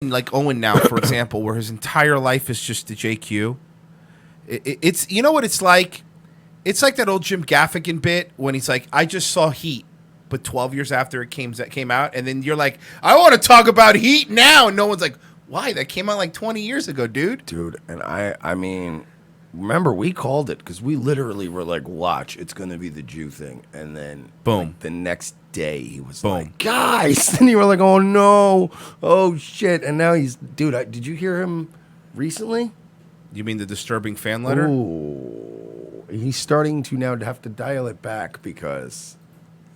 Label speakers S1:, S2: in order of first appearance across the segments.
S1: like Owen now, for example, where his entire life is just the JQ. It's you know what it's like? It's like that old Jim Gaffigan bit when he's like, I just saw Heat, but 12 years after it came out, and then you're like, I want to talk about Heat now. And no one's like, why? That came out like 20 years ago, dude.
S2: Dude, and I mean, remember, we called it because we literally were like, watch, it's going to be the Jew thing. And then
S1: boom.
S2: Like, the next day he was like, guys. And you were like, oh, no. Oh, shit. And now he's, dude, did you hear him recently?
S1: You mean the disturbing fan letter?
S2: Ooh. He's starting to now have to dial it back because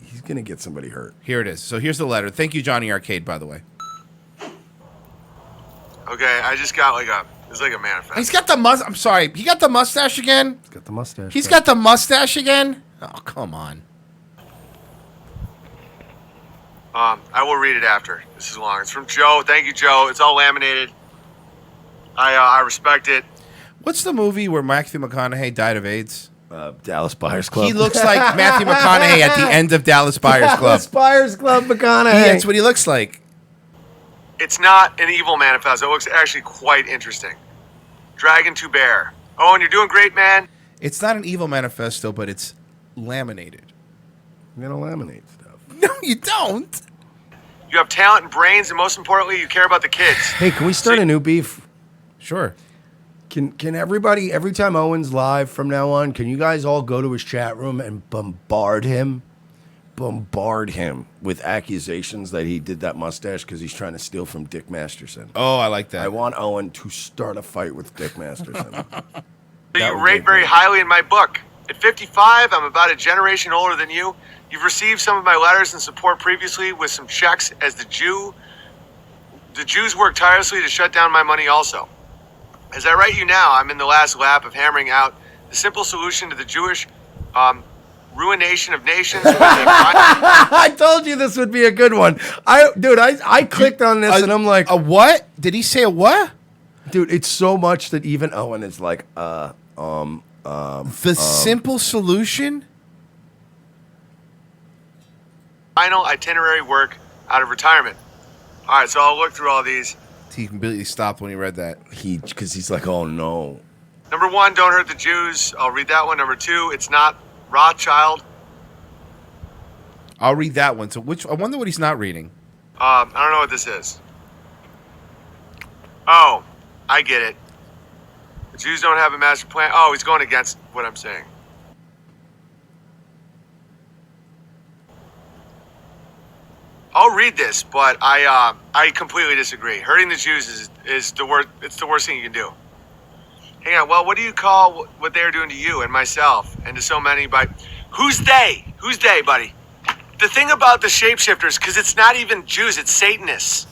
S2: he's going to get somebody hurt.
S1: Here it is. So here's the letter. Thank you, Johnny Arcade, by the way.
S3: Okay, I just got it's like a manifesto.
S1: He's got the I'm sorry. He got the mustache again?
S2: He's got the mustache.
S1: He's got the mustache again? Oh, come on.
S3: I will read it after. This is long. It's from Joe. Thank you, Joe. It's all laminated. I respect it.
S1: What's the movie where Matthew McConaughey died of AIDS?
S2: Dallas Buyers Club.
S1: He looks like Matthew McConaughey at the end of Dallas Buyers Club.
S2: Dallas Buyers Club McConaughey.
S1: Yeah, that's what he looks like.
S3: It's not an evil manifesto. It looks actually quite interesting. Dragon to Bear. Owen, you're doing great, man.
S1: It's not an evil manifesto, but it's laminated.
S2: You gotta laminate stuff.
S1: No, you don't.
S3: You have talent and brains, and most importantly, you care about the kids.
S2: Hey, can we start a new beef?
S1: Sure.
S2: Can everybody, every time Owen's live from now on, can you guys all go to his chat room and bombard him? Bombard him with accusations that he did that mustache because he's trying to steal from Dick Masterson.
S1: Oh, I like that.
S2: I want Owen to start a fight with Dick Masterson.
S3: You rate very highly in my book. At 55, I'm about a generation older than you. You've received some of my letters and support previously with some checks as the Jew. The Jews work tirelessly to shut down my money also. As I write you now, I'm in the last lap of hammering out the simple solution to the Jewish ruination of nations.
S2: I told you this would be a good one. I clicked on this and I'm like,
S1: a what? Did he say a what?
S2: Dude, it's so much that even Owen is like,
S1: the simple solution?
S3: Final itinerary work out of retirement. All right, so I'll look through all these.
S1: He completely stopped when he read that.
S2: Because he's like, oh no.
S3: Number 1, don't hurt the Jews. I'll read that one. Number 2, it's not Rothschild.
S1: I'll read that one. So I wonder what he's not reading.
S3: I don't know what this is. Oh, I get it. The Jews don't have a master plan. Oh, he's going against what I'm saying. I'll read this, but I completely disagree. Hurting the Jews is the worst. It's the worst thing you can do. Hang on. Well, what do you call what they're doing to you and myself and to so many? By who's they? Who's they, buddy? The thing about the shapeshifters, because it's not even Jews, it's Satanists.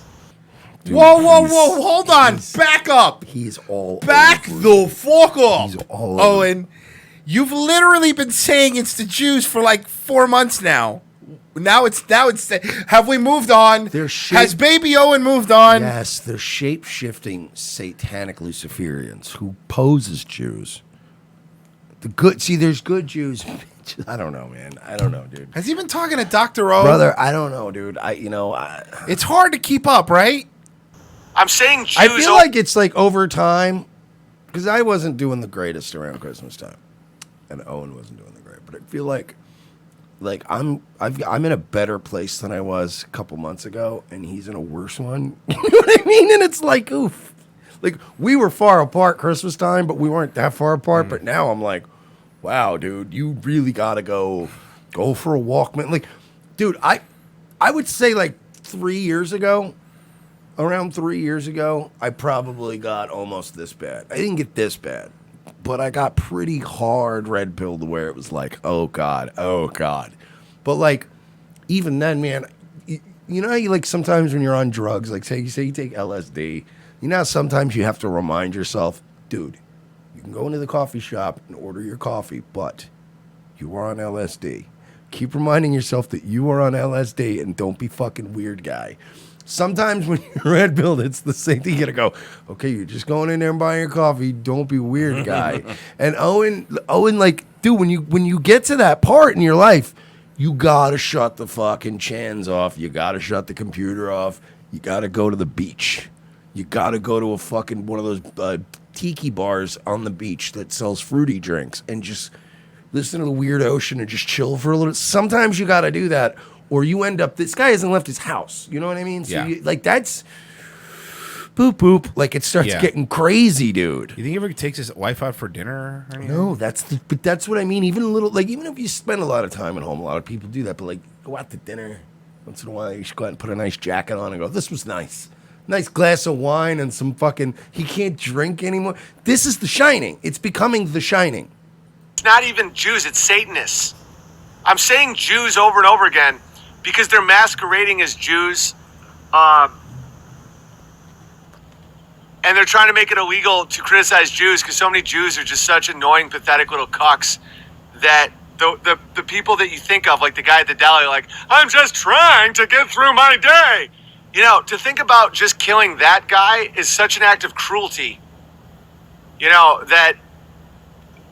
S1: Dude, whoa! Hold on. Back up.
S2: He's all
S1: back
S2: over.
S1: The fuck up.
S2: He's all
S1: Owen, you've literally been saying it's the Jews for like 4 months now. Now it's have we moved on? Has baby Owen moved on?
S2: Yes, they're shape-shifting satanic Luciferians who pose as Jews. There's good Jews. I don't know, man. I don't know, dude.
S1: Has he been talking to Dr. O?
S2: Brother, I don't know, dude.
S1: It's hard to keep up, right?
S3: I'm saying Jews.
S2: I feel like it's like over time, because I wasn't doing the greatest around Christmas time, and Owen wasn't doing the great. But I feel like I'm in a better place than I was a couple months ago, and he's in a worse one. You know what I mean? And it's like, oof. Like, we were far apart Christmas time, but we weren't that far apart. But now I'm like, wow, dude, you really gotta go for a walk, man. Like, dude, I would say like 3 years ago, around 3 years ago, I probably got almost this bad. I didn't get this bad, but I got pretty hard red pill to where it was like, oh God. But like, even then, man, you know how you like sometimes when you're on drugs, like say you take LSD, you know how sometimes you have to remind yourself, dude, you can go into the coffee shop and order your coffee, but you are on LSD. Keep reminding yourself that you are on LSD and don't be fucking weird guy. Sometimes when you're red pilled, it's the same thing. You gotta go, okay, you're just going in there and buying your coffee. Don't be weird guy. And Owen, like, dude, when you get to that part in your life, you gotta shut the fucking chans off. You gotta shut the computer off. You gotta go to the beach. You got to go to a fucking one of those tiki bars on the beach that sells fruity drinks and just listen to the weird ocean and just chill for a little. Sometimes you got to do that, or you end up. This guy hasn't left his house. You know what I mean? So
S1: Yeah.
S2: like that's boop boop. Like it starts
S1: Yeah.
S2: getting crazy, dude.
S1: You think he ever takes his wife out for dinner? Or anything?
S2: No, but that's what I mean. Even a little, like even if you spend a lot of time at home, a lot of people do that. But like go out to dinner once in a while. You should go out and put a nice jacket on and go. This was nice. Nice glass of wine and some fucking. He can't drink anymore. This is The Shining. It's becoming The Shining.
S3: It's not even Jews, it's Satanists. I'm saying Jews over and over again because they're masquerading as Jews. And they're trying to make it illegal to criticize Jews because so many Jews are just such annoying, pathetic little cucks that the people that you think of, like the guy at the deli, like, I'm just trying to get through my day. You know, to think about just killing that guy is such an act of cruelty. You know, that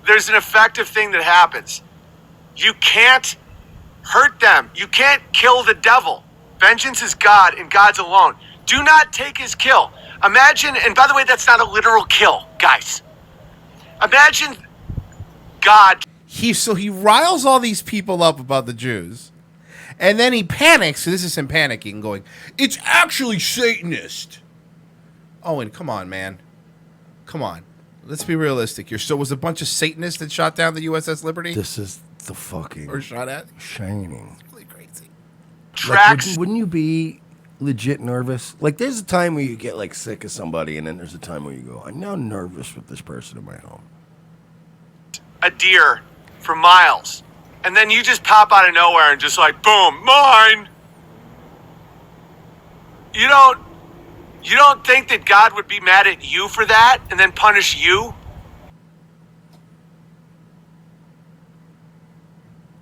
S3: there's an effective thing that happens. You can't hurt them. You can't kill the devil. Vengeance is God and God's alone. Do not take his kill. Imagine, and by the way, that's not a literal kill, guys. Imagine God.
S1: He riles all these people up about the Jews. And then he panics. So this is him panicking, going, it's actually Satanist. Owen, come on, man. Come on. Let's be realistic. Was a bunch of Satanists that shot down the USS Liberty?
S2: This is the fucking
S1: Or shot at?
S2: Shining.
S1: It's really crazy.
S3: Tracks.
S2: Like, wouldn't you be legit nervous? Like, there's a time where you get like sick of somebody, and then there's a time where you go, I'm now nervous with this person in my home.
S3: A deer for miles. And then you just pop out of nowhere and just like, boom, mine. You don't think that God would be mad at you for that and then punish you?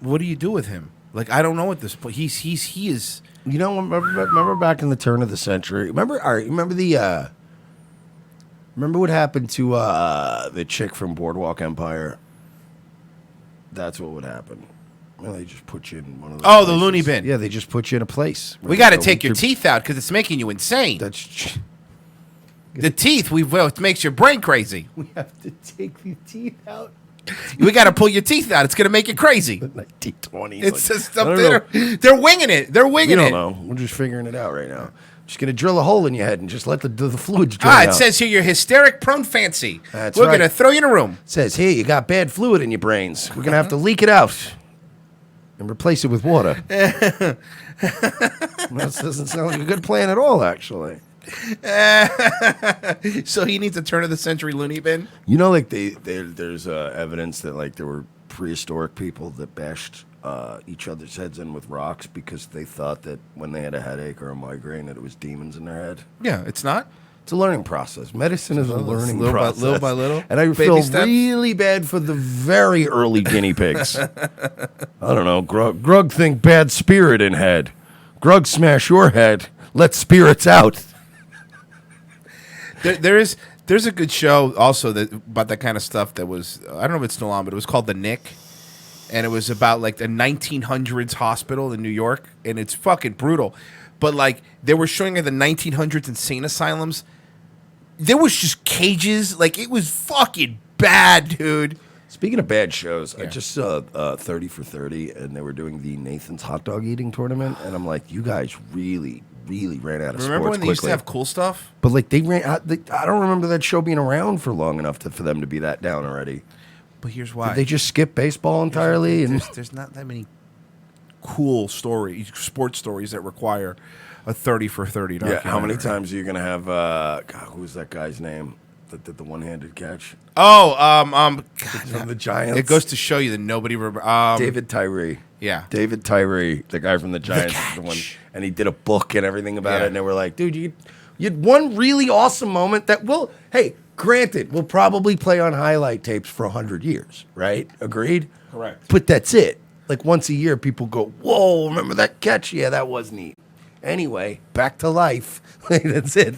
S1: What do you do with him? Like, I don't know at this point. He is.
S2: You know, remember back in the turn of the century. Remember what happened to the chick from Boardwalk Empire? That's what would happen. Well, they just put you in one of those.
S1: Oh, the
S2: places.
S1: loony bin.
S2: Yeah, they just put you in a place.
S1: We got to
S2: So
S1: take your
S2: could-
S1: teeth out because it's making you insane.
S2: That's.
S1: The teeth, it makes your brain crazy.
S2: We have to take the teeth out.
S1: We got to pull your teeth out. It's going to make it crazy.
S2: 1920s.
S1: It's
S2: like,
S1: just
S2: I
S1: up
S2: don't
S1: there.
S2: know.
S1: They're winging it. They're
S2: We
S1: winging
S2: don't
S1: it.
S2: know. We're just figuring it out right now. Just gonna drill a hole in your head and just let the fluids drain
S1: It
S2: out.
S1: says here you're hysteric, prone, fancy.
S2: That's
S1: We're
S2: right.
S1: going to throw you in a room.
S2: It says here you got bad fluid in your brains. We're gonna have to leak it out and replace it with water. That doesn't sound like a good plan at all, actually.
S1: So he needs a turn of the century loony bin.
S2: You know, like there's evidence that like there were prehistoric people that bashed each other's heads in with rocks because they thought that when they had a headache or a migraine that it was demons in their head.
S1: Yeah, it's not.
S2: It's a learning process. Medicine is a learning
S1: little
S2: process.
S1: little by little.
S2: And I
S1: Baby
S2: feel
S1: steps.
S2: really bad for the very early guinea pigs. I don't know. Grug think bad spirit in head. Grug smash your head. Let spirits out.
S1: There's a good show also about that kind of stuff that was, I don't know if it's still on, but it was called The Nick. And it was about like the 1900s hospital in New York. And it's fucking brutal. But like they were showing the 1900s insane asylums. There was just cages. Like it was fucking bad, dude.
S2: Speaking of bad shows, I just saw 30 for 30, and they were doing the Nathan's hot dog eating tournament. And I'm like, you guys really ran out of
S1: Remember
S2: sports
S1: when they used to
S2: quickly.
S1: have cool stuff?
S2: But like they ran out. I don't remember that show being around for long enough for them to be that down already.
S1: But here's why.
S2: Did they just skip baseball entirely? And
S1: There's not that many cool sports stories that require a 30 for 30
S2: yeah,
S1: documentary.
S2: how many times are you gonna have? God, who's that guy's name that did the one-handed catch? From the Giants.
S1: It goes to show you that nobody remembers.
S2: David Tyree.
S1: Yeah.
S2: David Tyree, the guy from the Giants, is the one, and he did a book and everything about
S1: Yeah.
S2: it. And they were like, "Dude, you had one really awesome moment that will, hey, granted, we'll probably play on highlight tapes for 100 years, right? Agreed.
S1: Correct.
S2: But that's it. Like once a year, people go, "Whoa, remember that catch? Yeah, that was neat." Anyway, back to life. That's it.